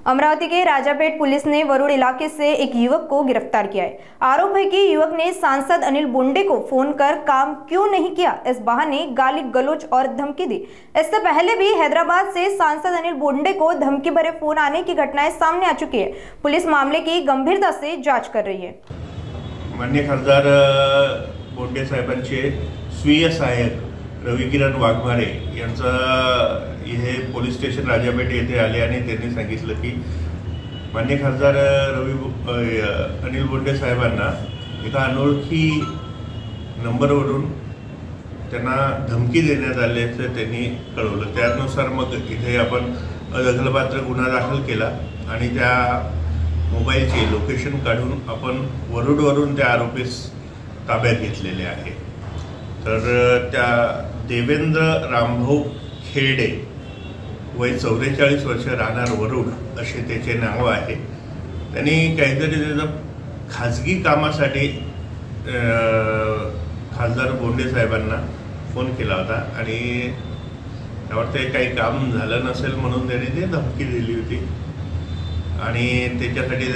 अमरावती के Rajapeth police ने वरुड़ इलाके से एक युवक को गिरफ्तार किया है। आरोप है कि युवक ने सांसद अनिल बोंडे को फोन कर काम क्यों नहीं किया, इस बहाने गाली गलौज और धमकी दी। इससे पहले भी हैदराबाद से सांसद अनिल बोंडे को धमकी भरे फोन आने की घटनाएं सामने आ चुकी है। पुलिस मामले की गंभीरता से जांच कर रही है। माननीय खासदार बोंडे साहेबांचे स्वीय सहाय्यक रविकिरण वाघमारे यांचं हे पोलीस स्टेशन राजापेठ येथे आले आणि त्यांनी सांगितलं की माननीय खासदार अनिल बोंडे साहेबांना एका अनोळखी नंबरवरून त्यांना धमकी देण्यात आल्याचं त्यांनी कळवलं। त्यानुसार मग इथे आपण दखलपात्र गुन्हा दाखल केला आणि त्या मोबाईलचे लोकेशन काढून आपण वरुडवरून त्या आरोपीस ताब्यात घेतलेले आहे। तर त्या देवेंद्र रामभाऊ खेरडे वय 44 वर्ष राहणार वरुड असे त्याचे नाव आहे। त्यांनी काहीतरी त्याचं खाजगी कामासाठी खासदार बोंडे साहेबांना फोन केला होता आणि त्यावर ते काही काम झालं नसेल म्हणून त्यांनी ते धमकी दिली होती आणि त्याच्यासाठी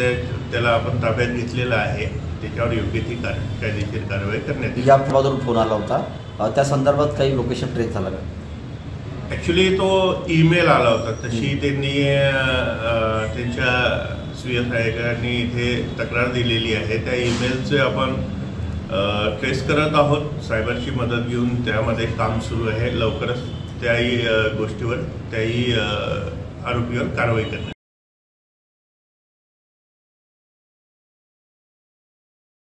त्याला आपण ताब्यात घेतलेला आहे। त्याच्यावर योग्य ती कायदेशीर कारवाई करण्यात येईल। या बाजून फोन आला होता, त्या संदर्भात काही लोकेशन ट्रेस झालं का? ॲक्च्युली तो ईमेल आला होता, तशी त्यांनी त्यांच्या स्वीय सहाय्यकांनी इथे तक्रार दिलेली आहे। त्या ईमेलचे आपण ट्रेस करत आहोत, सायबरची मदत घेऊन त्यामध्ये काम सुरू आहे। लवकरच त्याही गोष्टीवर त्याही आरोपीवर कारवाई करण्यात